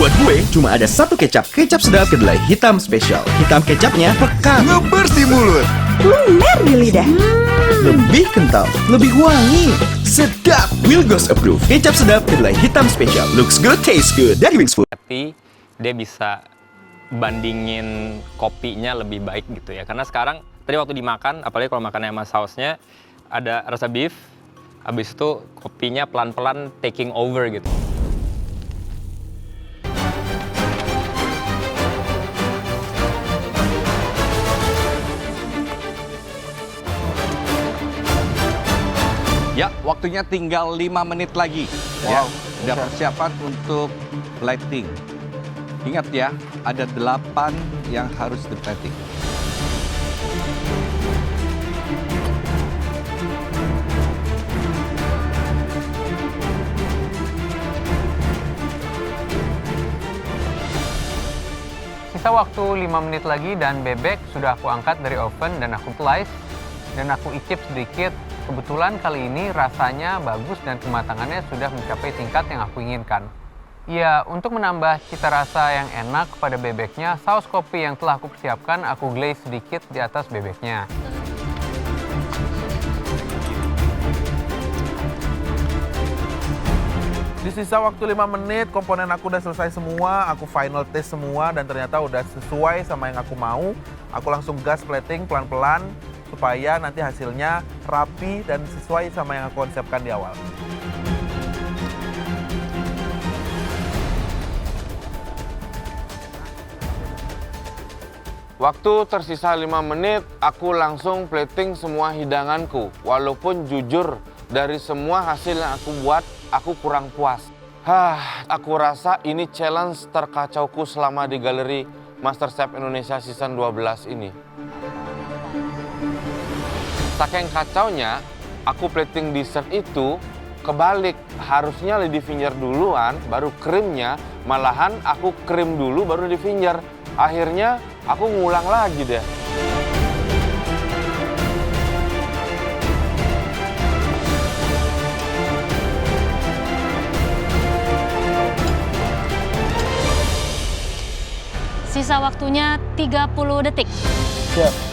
Buat gue, cuma ada satu kecap. Kecap sedap kedelai hitam spesial. Hitam kecapnya pekat, ngeber di mulut, lumer di lidah. lebih kental, lebih wangi, sedap. Wilgos approve. Kecap sedap kedelai hitam spesial. Looks good, tastes good. Dari Wings Food. Tapi dia bisa bandingin kopinya lebih baik gitu ya. Karena sekarang tadi waktu dimakan, apalagi kalau makannya sama sausnya, ada rasa beef. Habis itu kopinya pelan-pelan taking over gitu. Ya, waktunya tinggal 5 menit lagi. Ya, udah persiapan untuk plating. Ingat ya, ada 8 yang harus di plating. Sisa waktu 5 menit lagi dan bebek sudah aku angkat dari oven dan aku slice dan aku icip sedikit. Kebetulan kali ini rasanya bagus dan kematangannya sudah mencapai tingkat yang aku inginkan. Ya, untuk menambah cita rasa yang enak pada bebeknya, saus kopi yang telah aku persiapkan aku glaze sedikit di atas bebeknya. Di sisa waktu 5 menit, komponen aku udah selesai semua, aku final test semua, dan ternyata udah sesuai sama yang aku mau. Aku langsung gas plating pelan-pelan, supaya nanti hasilnya rapi dan sesuai sama yang aku konsepkan di awal. Waktu tersisa 5 menit, aku langsung plating semua hidanganku. Walaupun jujur, dari semua hasil yang aku buat, aku kurang puas. Aku rasa ini challenge terkacauku selama di galeri MasterChef Indonesia Season 12 ini. Saking kacaunya, aku plating dessert itu kebalik. Harusnya lady finger duluan, baru krimnya. Malahan aku krim dulu, baru di finger. Akhirnya aku ngulang lagi deh. Sisa waktunya 30 detik. Siap.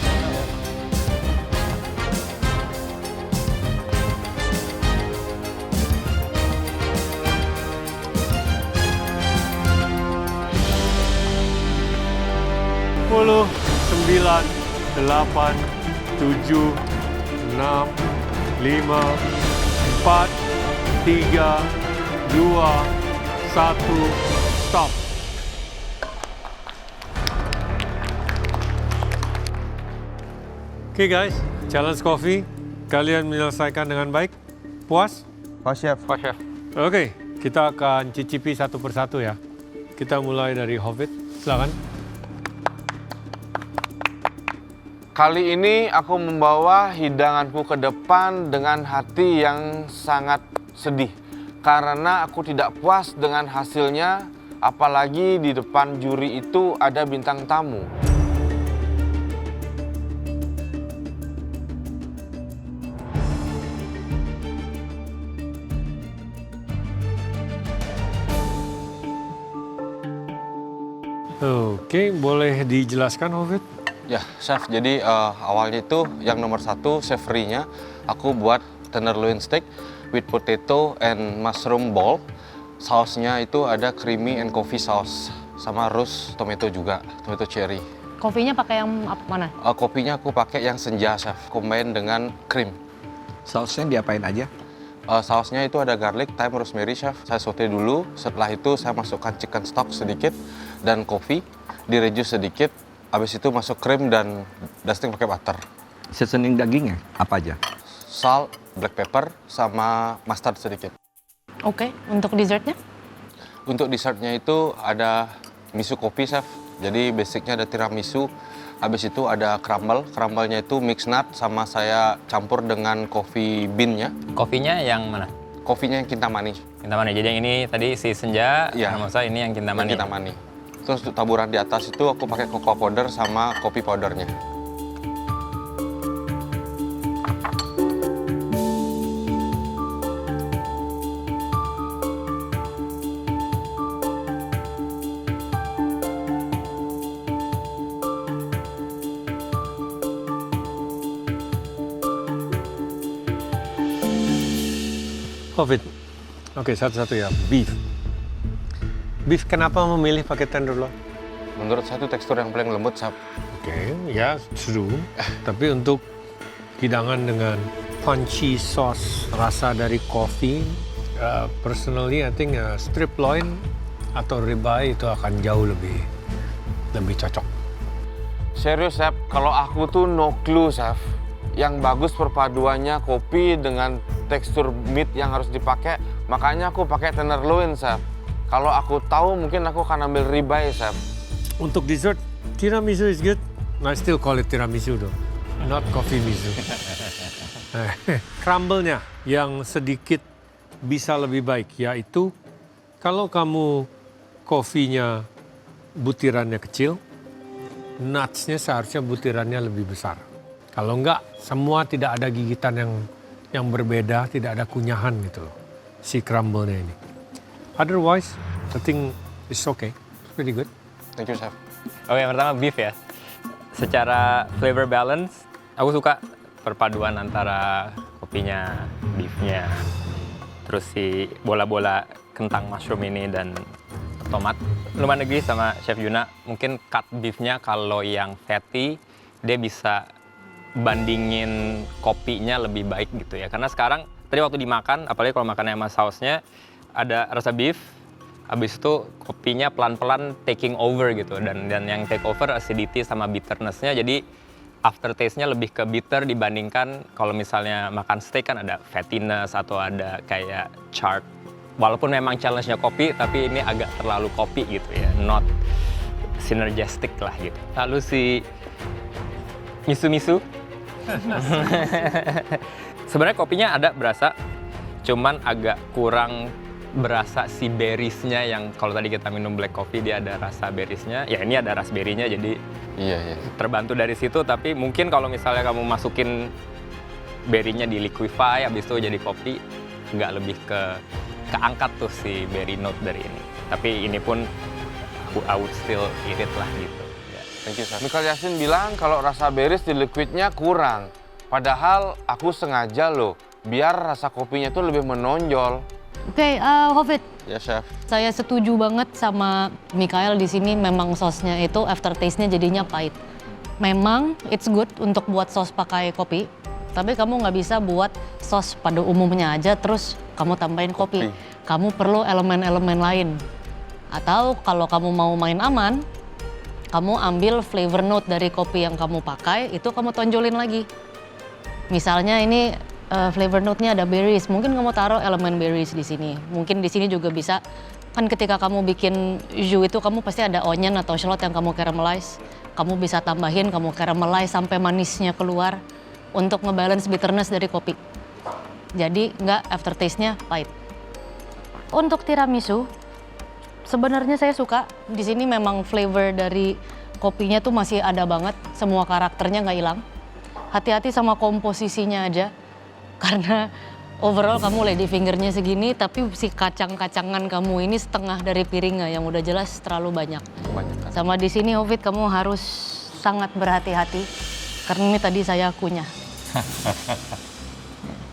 Sepuluh, 9, 8, 7, 6, 5, 4, 3, 2, 1, stop. Oke guys, challenge coffee kalian menyelesaikan dengan baik? Puas? Pak Chef. Pak Chef. Oke, kita akan cicipi satu persatu ya. Kita mulai dari Hobbit, silakan. Kali ini aku membawa hidanganku ke depan dengan hati yang sangat sedih. Karena aku tidak puas dengan hasilnya, apalagi di depan juri itu ada bintang tamu. Oke, boleh dijelaskan Hobbit? Ya, Chef. Jadi awalnya itu yang nomor 1 savory-nya aku buat tenderloin steak with potato and mushroom ball. Sausnya itu ada creamy and coffee sauce sama roast tomato juga, tomato cherry. Kopinya pakai yang mana? Kopinya aku pakai yang senja, Chef, combine dengan cream. Sausnya diapain aja? Sausnya itu ada garlic, thyme, rosemary, Chef. Saya saute dulu. Setelah itu saya masukkan chicken stock sedikit dan coffee, direduce sedikit. Habis itu masuk krim dan dusting pakai butter. Seasoning dagingnya apa aja? Salt, black pepper, sama mustard sedikit. Oke, untuk dessertnya? Untuk dessertnya itu ada miso kopi, Chef. Jadi basicnya ada tiramisu. Habis itu ada crumble. Crumble-nya itu mix nut sama saya campur dengan coffee bean-nya. Kopinya yang mana? Kopinya yang Kintamani. Kintamani. Jadi yang ini tadi si senja, Iya. Hermosa, ini yang Kintamani. Kintamani. Terus untuk taburan di atas itu aku pakai cocoa powder sama kopi powdernya. Hobbit. Oke, satu-satu ya. Beef. Beef kenapa memilih pakai tenderloin? Menurut saya itu tekstur yang paling lembut, Chef. Oke, ya true. Tapi untuk hidangan dengan punchy sauce, rasa dari coffee, personally I think strip loin atau ribeye itu akan jauh lebih cocok. Serius, Chef, kalau aku tuh no clue, Chef. Yang bagus perpaduannya kopi dengan tekstur meat yang harus dipakai, makanya aku pakai tenderloin, Chef. Kalau aku tahu mungkin aku akan ambil ribeye, Chef. Untuk dessert, tiramisu is good. I still call it tiramisu though, not coffee misu. Crumble-nya yang sedikit bisa lebih baik, yaitu kalau kamu kopinya butirannya kecil, nuts-nya seharusnya butirannya lebih besar. Kalau enggak, semua tidak ada gigitan yang berbeda, tidak ada kunyahan gitu loh, si crumble-nya ini. Otherwise, I think it's okay, it's pretty good. Thank you, Chef. Oke, yang pertama beef ya. Secara flavor balance, aku suka perpaduan antara kopinya, beefnya, terus si bola-bola kentang mushroom ini dan tomat. Lumayan agree sama Chef Yuna, mungkin cut beefnya kalau yang fatty, dia bisa bandingin kopinya lebih baik gitu ya. Karena sekarang, tadi waktu dimakan, apalagi kalau makannya sama sausnya, ada rasa beef, habis itu kopinya pelan-pelan taking over gitu. Dan yang take over acidity sama bitterness-nya, jadi aftertaste-nya lebih ke bitter dibandingkan kalau misalnya makan steak kan ada fattiness atau ada kayak charred. Walaupun memang challenge-nya kopi, tapi ini agak terlalu kopi gitu ya, not synergistic lah gitu. Lalu si misu-misu, sebenarnya kopinya ada berasa, cuman agak kurang berasa si berries-nya yang kalau tadi kita minum black coffee dia ada rasa berries-nya, ya ini ada raspberry-nya jadi Iya. terbantu dari situ. Tapi mungkin kalau misalnya kamu masukin berry-nya di liquify, habis itu jadi kopi, nggak lebih keangkat tuh si berry note dari ini. Tapi ini pun I would still eat it lah gitu. Ya. Thank you, Chef. Michael Yasin bilang kalau rasa berries di liquidnya kurang. Padahal aku sengaja loh, biar rasa kopinya tuh lebih menonjol. Oke, Hobbit. Ya, Chef. Saya setuju banget sama Mikael di sini. Memang sausnya itu aftertaste-nya jadinya pahit. Memang it's good untuk buat saus pakai kopi, tapi kamu nggak bisa buat saus pada umumnya aja terus kamu tambahin kopi. Kamu perlu elemen-elemen lain. Atau kalau kamu mau main aman, kamu ambil flavor note dari kopi yang kamu pakai, itu kamu tonjolin lagi. Misalnya ini flavor note-nya ada berries, mungkin kamu taruh elemen berries di sini. Mungkin di sini juga bisa, kan ketika kamu bikin jus itu kamu pasti ada onion atau shallot yang kamu caramelize. Kamu bisa tambahin, kamu caramelize sampai manisnya keluar untuk ngebalance bitterness dari kopi. Jadi nggak aftertaste-nya pahit. Untuk tiramisu, sebenarnya saya suka. Di sini memang flavor dari kopinya tuh masih ada banget, semua karakternya nggak hilang. Hati-hati sama komposisinya aja. Karena overall kamu lady fingernya segini, tapi si kacang-kacangan kamu ini setengah dari piringnya yang udah jelas terlalu banyak. Kebanyakan. Sama di sini Hobbit kamu harus sangat berhati-hati karena ini tadi saya kunyah.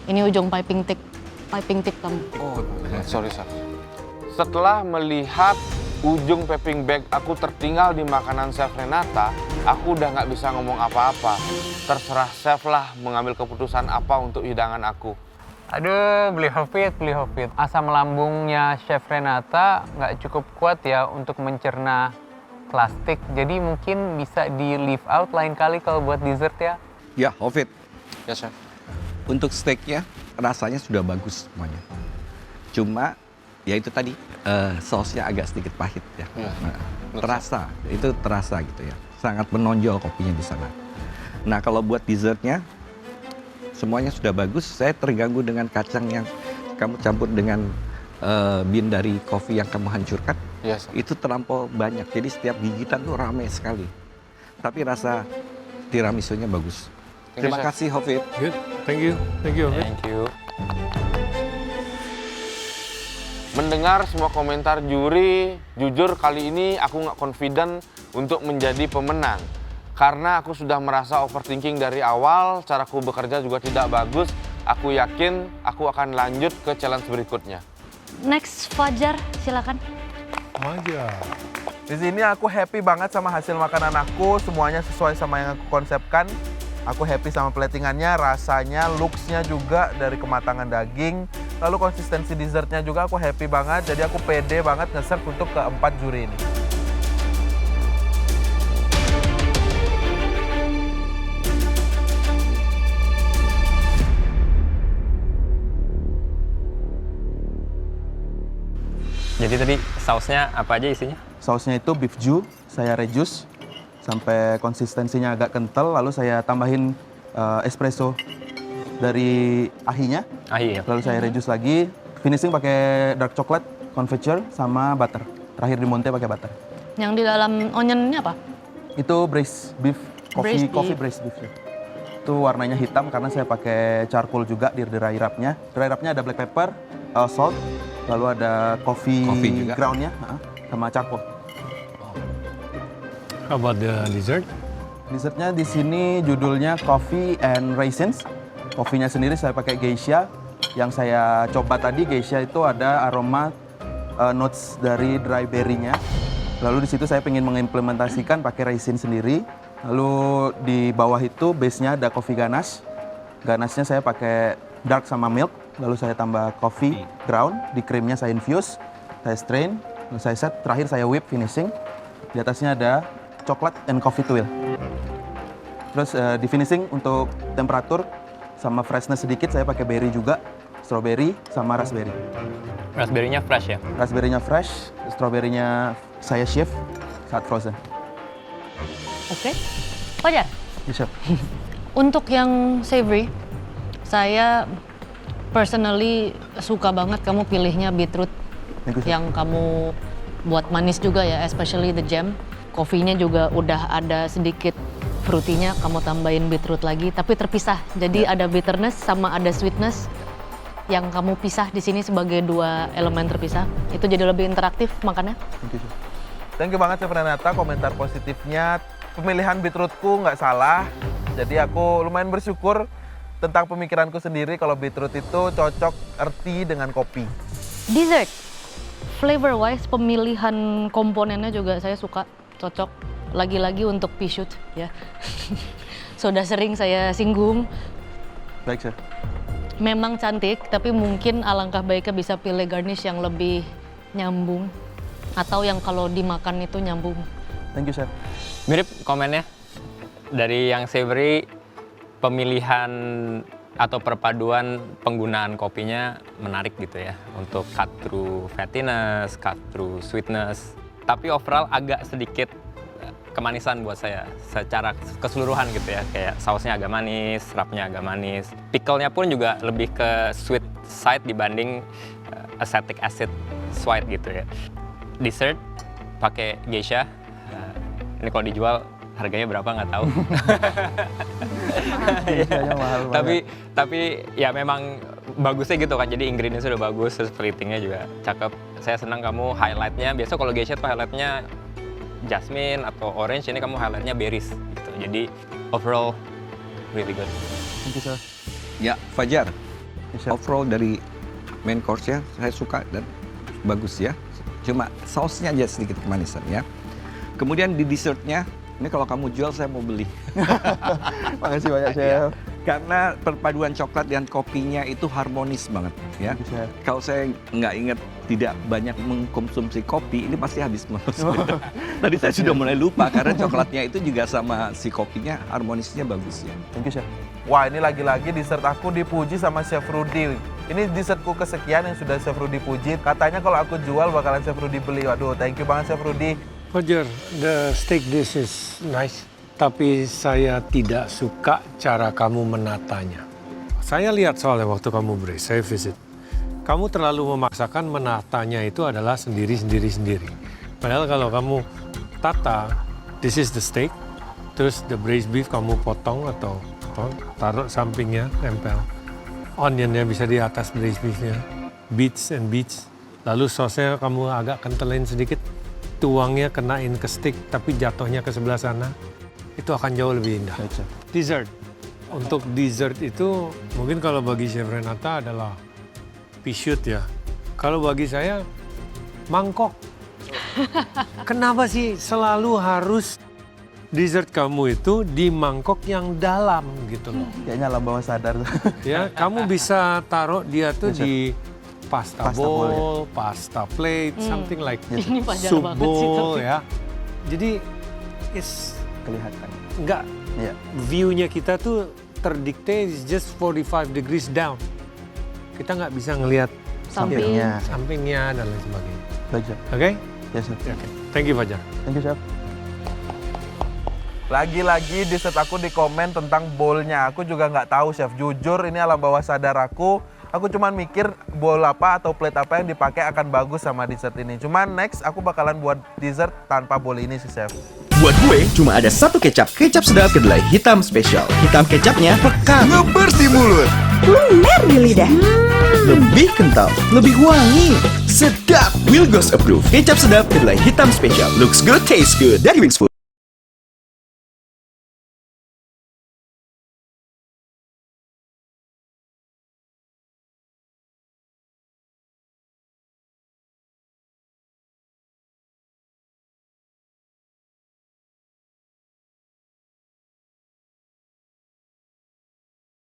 Ini ujung piping tip kamu. Oh, sorry, Chef. Setelah melihat ujung piping bag aku tertinggal di makanan Chef Renata, aku udah nggak bisa ngomong apa-apa. Terserah Chef lah mengambil keputusan apa untuk hidangan aku. Aduh, beli Hobbit. Asam lambungnya Chef Renata nggak cukup kuat ya untuk mencerna plastik. Jadi mungkin bisa di leave out lain kali kalau buat dessert ya. Ya, Hobbit. Ya, Chef. Untuk steaknya rasanya sudah bagus semuanya. Cuma ya itu tadi sausnya agak sedikit pahit ya. Terasa gitu ya. Sangat menonjol kopinya di sana. Nah, kalau buat dessertnya semuanya sudah bagus. Saya terganggu dengan kacang yang kamu campur dengan bean dari kopi yang kamu hancurkan. Yes, Itu terlampau banyak. Jadi setiap gigitan tuh ramai sekali. Tapi rasa tiramisunya bagus. Thank you, Terima Chef. kasih, Hobbit. Good, thank you Hobbit. Thank you. Mendengar semua komentar juri, jujur kali ini aku nggak confident untuk menjadi pemenang. Karena aku sudah merasa overthinking dari awal, caraku bekerja juga tidak bagus, Aku yakin aku akan lanjut ke challenge berikutnya. Next, Fajar, silakan. Aja. Di sini aku happy banget sama hasil makanan aku, semuanya sesuai sama yang aku konsepkan. Aku happy sama platingannya, rasanya, looks-nya juga dari kematangan daging. Lalu konsistensi dessertnya juga aku happy banget, jadi aku pede banget nge-serve untuk keempat juri ini. Jadi tadi sausnya apa aja isinya? Sausnya itu beef ju, saya reduce sampai konsistensinya agak kental, lalu saya tambahin espresso dari ahinya, Ya. lalu saya reduce lagi, finishing pakai dark chocolate, confiture, sama butter. Terakhir di monte pakai butter. Yang di dalam onionnya apa? Itu braised beef, Braised beef. coffee braised beef. Ya. Itu warnanya hitam karena saya pakai charcoal juga di dry rub-nya. Dry rub-nya ada black pepper, salt, lalu ada coffee juga. ground-nya, sama charcoal. How about the dessert? Dessertnya di sini judulnya Coffee and Raisins. Kopinya sendiri saya pakai geisha. Yang saya coba tadi geisha itu ada aroma notes dari dry berry-nya. Lalu di situ saya ingin mengimplementasikan pakai raisin sendiri. Lalu di bawah itu base-nya ada coffee ganache. Ganache-nya saya pakai dark sama milk. Lalu saya tambah coffee ground. Di krimnya saya infuse, saya strain, lalu saya set. Terakhir saya whip finishing. Di atasnya ada coklat and coffee tuil. Terus di finishing untuk temperatur sama freshness sedikit saya pakai berry juga, strawberry sama raspberry. Raspberry-nya fresh ya? Raspberry-nya fresh, strawberry-nya saya shift saat frozen. Oke. Fajar, Bisa. untuk yang savory, saya personally suka banget kamu pilihnya beetroot. Thank you, Chef. Yang kamu buat manis juga ya, especially the jam. Kopinya juga udah ada sedikit fruitynya, kamu tambahin beetroot lagi, tapi terpisah. Jadi ada bitterness sama ada sweetness yang kamu pisah di sini sebagai dua elemen terpisah. Itu jadi lebih interaktif makannya. Thank you, Chef. Thank you banget Chef Renata, komentar positifnya. Pemilihan beetrootku nggak salah, jadi aku lumayan bersyukur tentang pemikiranku sendiri kalau beetroot itu cocok earthy dengan kopi. Dessert, flavor wise pemilihan komponennya juga saya suka, cocok. Lagi-lagi untuk pea shoot ya. Sudah sering saya singgung. Baik, Chef. Memang cantik, tapi mungkin alangkah baiknya bisa pilih garnish yang lebih nyambung atau yang kalau dimakan itu nyambung. Thank you, Chef. Mirip komennya. Dari yang savory, pemilihan atau perpaduan penggunaan kopinya menarik gitu ya. Untuk cut through fattiness, cut through sweetness. Tapi overall agak sedikit kemanisan buat saya secara keseluruhan gitu ya. Kayak sausnya agak manis, rubnya agak manis. Pickle-nya pun juga lebih ke sweet side dibanding acetic acid side gitu ya. Dessert pakai geisha. Ini kalau dijual harganya berapa nggak tahu. Geishanya mahal banget. tapi ya memang bagusnya gitu kan. Jadi ingredients udah bagus, terus platingnya juga cakep. Saya senang kamu highlightnya. Biasa kalau geisha tuh highlightnya jasmine atau orange, ini kamu highlightnya berries gitu. Jadi overall really good. Thank you, Chef. Ya, Fajar. Yes, Chef. Overall dari main course-nya saya suka dan bagus ya. Cuma sausnya aja sedikit kemanisan ya. Kemudian di dessertnya, ini kalau kamu jual saya mau beli. Makasih banyak, Chef. Ya, karena perpaduan coklat dan kopinya itu harmonis banget ya. Thank you, Chef. Kalau saya nggak ingat tidak banyak mengkonsumsi kopi, ini pasti habis terus. Tadi saya sudah mulai lupa karena coklatnya itu juga sama si kopinya harmonisnya bagus ya. Thank you, Chef. Wah, ini lagi-lagi dessert aku dipuji sama Chef Rudy. Ini dessertku kesekian yang sudah Chef Rudy puji. Katanya kalau aku jual bakalan Chef Rudy beli. Waduh, thank you banget Chef Rudy. Fajar, the steak dish is nice, tapi saya tidak suka cara kamu menatanya. Saya lihat soalnya waktu kamu braise, saya visit. Kamu terlalu memaksakan menatanya itu adalah sendiri. Padahal kalau kamu tata, this is the steak, terus the braised beef kamu potong atau taruh sampingnya, tempel. Onionnya bisa di atas braised beefnya, beets, lalu sausnya kamu agak kentelin sedikit, tuangnya kenain ke stick tapi jatuhnya ke sebelah sana, itu akan jauh lebih indah. Baik, Chef. Dessert, untuk dessert itu mungkin kalau bagi Chef Renata adalah pisut ya. Kalau bagi saya mangkok. Kenapa sih selalu harus dessert kamu itu di mangkok yang dalam gitu loh? Kayaknya alam bawah sadar tuh. Ya, kamu bisa taruh dia tuh Yes, sir. di pasta Pasta bowl, bowl, pasta plate, something like Ini Fajar soup banget sih bowl tapi. ya. Jadi it's Kelihatan. enggak Iya. view-nya kita tuh terdikte is just 45 degrees down. Kita nggak bisa ngelihat Samping. Sampingnya. sampingnya dan lain sebagainya. Baik, Chef. Oke? Yes, Chef. Oke. Thank you Fajar. Thank you, Chef. Lagi-lagi dessert aku di komen tentang bowl-nya. Aku juga nggak tahu, Chef. Jujur, ini alam bawah sadar aku. Aku cuman mikir bowl apa atau plate apa yang dipakai akan bagus sama dessert ini. Cuman next, aku bakalan buat dessert tanpa bowl ini sih, Chef. Buat gue, cuma ada satu kecap. Kecap sedap kedelai hitam spesial. Hitam kecapnya pekat, ngeber di mulut. Lumer di lidah. Lebih kental, lebih wangi. Sedap, Wilgos Approve. Kecap sedap kedelai hitam spesial. Looks good, taste good. Dari Wings Food.